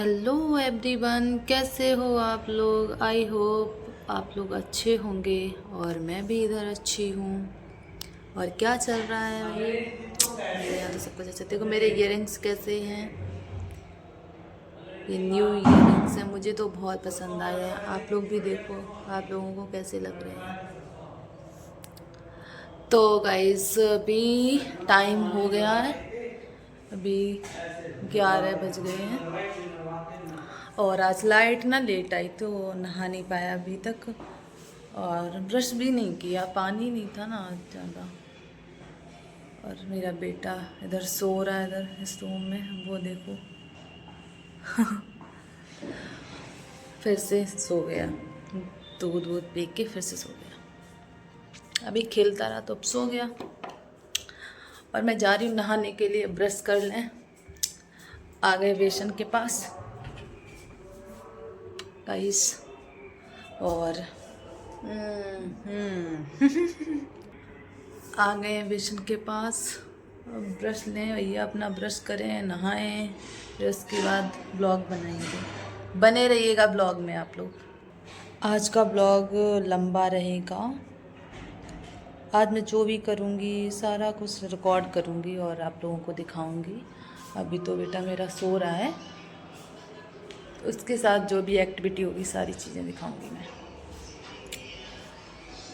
Hello everyone, कैसे हो आप लोग। आई होप आप लोग अच्छे होंगे और मैं भी इधर अच्छी हूँ। और क्या चल रहा है भाई, मेरे यहाँ तो सब कुछ अच्छा। देखो मेरे इयररिंग्स कैसे हैं, ये न्यू इयररिंग्स हैं, मुझे तो बहुत पसंद आए हैं। आप लोग भी देखो आप लोगों को कैसे लग रहे हैं। तो गाइस अभी टाइम हो गया है, अभी 11 बज गए हैं और आज लाइट ना लेट आई तो नहा नहीं पाया अभी तक और ब्रश भी नहीं किया, पानी नहीं था ना आज ज़्यादा। और मेरा बेटा इधर सो रहा है, इधर इस रूम में, वो देखो फिर से सो गया, दूध वूध पी के फिर से सो गया। अभी खेलता रहा तो अब सो गया। और मैं जा रही हूँ नहाने के लिए, ब्रश कर लें। आ गए बेसन के पास गाइस और आ गए बेसन के पास। ब्रश लें भैया, अपना ब्रश करें, नहाएं, फिर उसके बाद ब्लॉग बनाएंगे। बने रहिएगा ब्लॉग में आप लोग। आज का ब्लॉग लंबा रहेगा। आज मैं जो भी करूँगी सारा कुछ रिकॉर्ड करूँगी और आप लोगों को दिखाऊँगी। अभी तो बेटा मेरा सो रहा है, उसके साथ जो भी एक्टिविटी होगी सारी चीज़ें दिखाऊँगी मैं।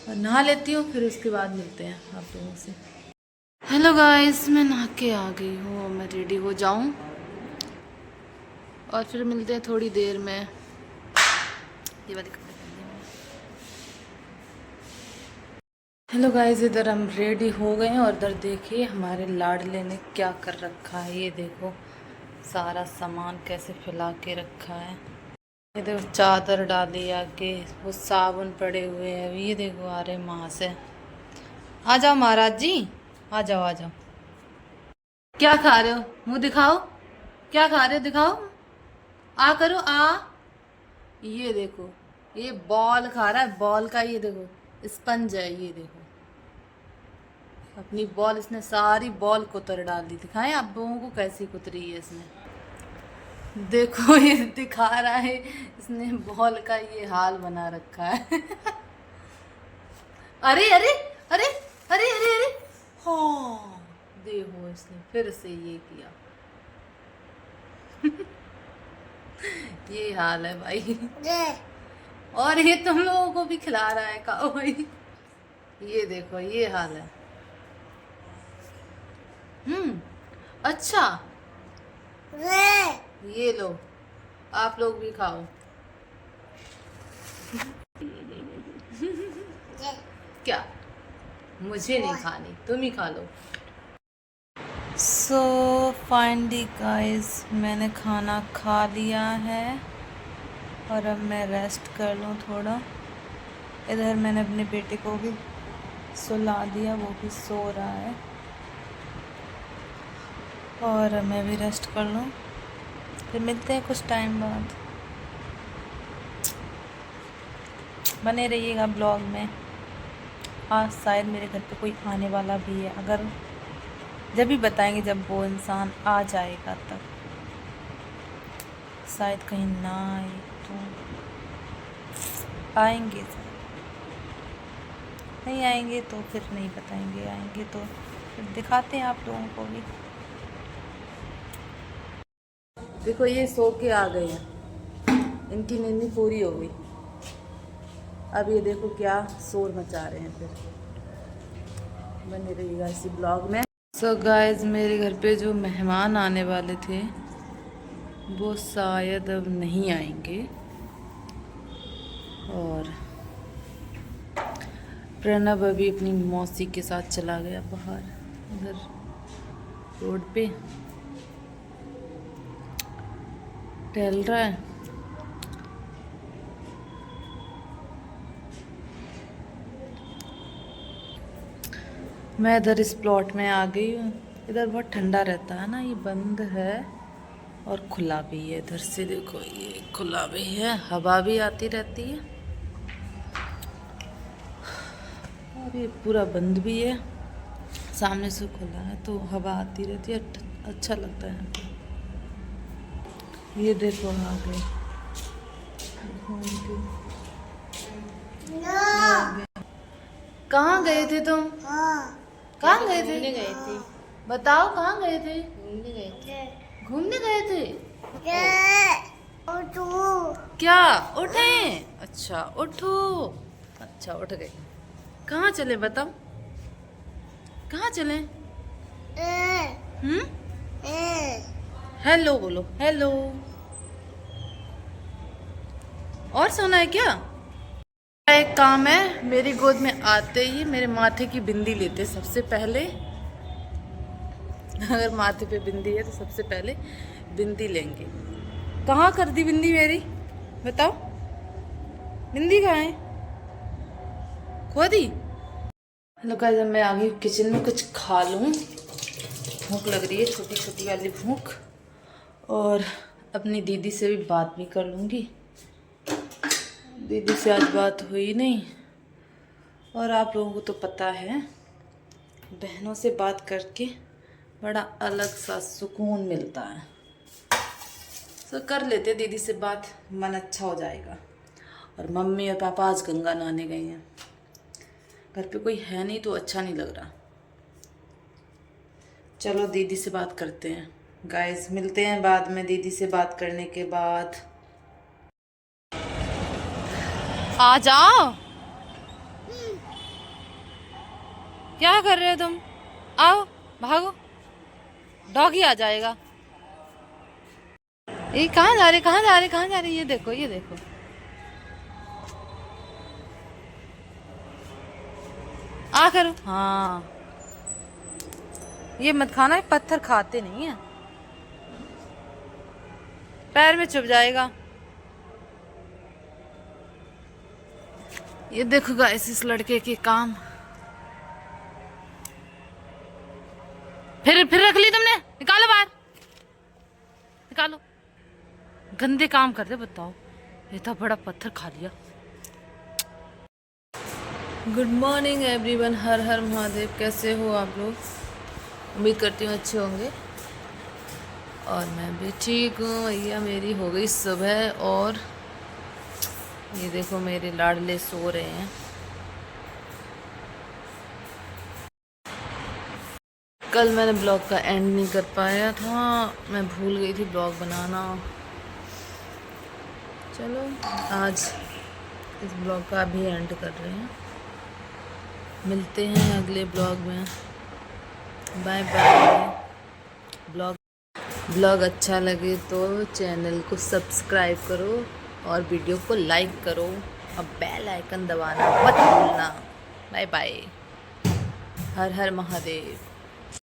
और नहा लेती हूँ, फिर उसके बाद मिलते हैं आप लोगों से। हेलो गाइस, मैं नहा के आ गई हूँ, मैं रेडी हो जाऊँ और फिर मिलते हैं थोड़ी देर में। ये वाली कपड़े पहन लिए। हेलो गाइस, इधर हम रेडी हो गए हैं और इधर देखिए हमारे लाडले ने क्या कर रखा है। ये देखो सारा सामान कैसे फैला के रखा है। ये देखो चादर डाली आके, वो साबुन पड़े हुए हैं। ये देखो आ रहे वहाँ से। आ जाओ महाराज जी, आ जाओ आ जाओ। क्या खा रहे हो, मुंह दिखाओ, क्या खा रहे हो दिखाओ, आ करो आ। ये देखो ये बॉल खा रहा है, बॉल का ये देखो स्पंज है। ये देखो अपनी बॉल इसने सारी बॉल कुतर डाल दी। दिखाएं आप लोगों को कैसी कुतरी है इसने। देखो ये दिखा रहा है, इसने बॉल का ये हाल बना रखा है अरे अरे अरे अरे अरे अरे हाँ, देखो इसने फिर से ये किया ये हाल है भाई और ये तुम लोगों को भी खिला रहा है, खाओ भाई। ये देखो ये हाल है। अच्छा ये लो, आप लोग भी खाओ क्या, मुझे नहीं खानी, तुम ही खा लो। सो फाइनली गाइस, मैंने खाना खा लिया है और अब मैं रेस्ट कर लूँ थोड़ा। इधर मैंने अपने बेटे को भी सुला दिया, वो भी सो रहा है और मैं भी रेस्ट कर लूँ, फिर मिलते हैं कुछ टाइम बाद। बने रहिएगा ब्लॉग में। आज शायद मेरे घर पे कोई आने वाला भी है, अगर जब भी बताएंगे जब वो इंसान आ जाएगा तब। शायद कहीं ना आए तो आएंगे, नहीं आएंगे तो फिर नहीं बताएंगे, आएंगे तो फिर दिखाते हैं आप लोगों को भी। देखो ये सो के आ गए हैं, इनकी नींद पूरी हो गई। अब ये देखो क्या शोर मचा रहे हैं। फिर बने रहिएगा इसी ब्लॉग में। सो गाइस, मेरे घर पे जो मेहमान आने वाले थे वो शायद अब नहीं आएंगे और प्रणव अभी अपनी मौसी के साथ चला गया बाहर, उधर रोड पे टहल रहा है। मैं इधर इस प्लॉट में आ गई हूँ। इधर बहुत ठंडा रहता है ना, ये बंद है और खुला भी है। इधर से देखो ये खुला भी है, हवा भी आती रहती है और ये पूरा बंद भी है। सामने से खुला है तो हवा आती रहती है, अच्छा लगता है। ये देखो आ गए घूम के। कहाँ गए थे तुम? कहाँ गए थे? घूमने गए थे। बताओ कहाँ गए थे? घूमने गए थे। घूमने गए थे। क्या उठे? अच्छा उठो। अच्छा उठ गए। कहाँ चले बताओ? कहाँ चले? हेलो बोलो हेलो। और सोना है क्या? एक काम है, मेरी गोद में आते ही मेरे माथे की बिंदी लेते सबसे पहले। अगर माथे पे बिंदी है तो सबसे पहले बिंदी लेंगे। कहाँ कर दी बिंदी मेरी? बताओ बिंदी कहाँ है? खो दी? हेलो गाइस, मैं आ गई किचन में, कुछ खा लूँ। भूख लग रही है, छोटी छोटी वाली भूख। और अपनी दीदी से भी बात भी कर लूँगी। दीदी से आज बात हुई नहीं। और आप लोगों को तो पता है, बहनों से बात करके बड़ा अलग सा सुकून मिलता है। तो कर लेते दीदी से बात, मन अच्छा हो जाएगा। और मम्मी और पापा आज गंगा नहाने गए हैं। घर पे कोई है नहीं तो अच्छा नहीं लग रहा। चलो दीदी से बात करते हैं। गाइस मिलते हैं बाद में दीदी से बात करने के बाद। आ जाओ। क्या कर रहे हो तुम? आओ भागो, डॉगी आ जाएगा। ये कहाँ जा रहे, कहाँ जा रहे, कहाँ जा रहे? ये देखो ये देखो। आ करो। हाँ ये मत खाना, पत्थर खाते नहीं है, पैर में चुभ जाएगा। ये देखो गाइस इस लड़के के काम। फिर रख ली तुमने? निकालो बाहर, निकालो। गंदे काम करते बताओ। ये तो बड़ा पत्थर खा लिया। गुड मॉर्निंग एवरीवन, हर हर महादेव। कैसे हो आप लोग? उम्मीद करती हूँ अच्छे होंगे। और मैं भी ठीक हूँ भैया। मेरी हो गई सुबह और ये देखो मेरे लाडले सो रहे हैं। कल मैंने ब्लॉग का एंड नहीं कर पाया था, मैं भूल गई थी ब्लॉग बनाना। चलो आज इस ब्लॉग का भी एंड कर रहे हैं। मिलते हैं अगले ब्लॉग में। Bye bye. ब्लॉग अच्छा लगे तो चैनल को सब्सक्राइब करो और वीडियो को लाइक करो और बेल आइकन दबाना मत भूलना। Bye bye. हर हर महादेव।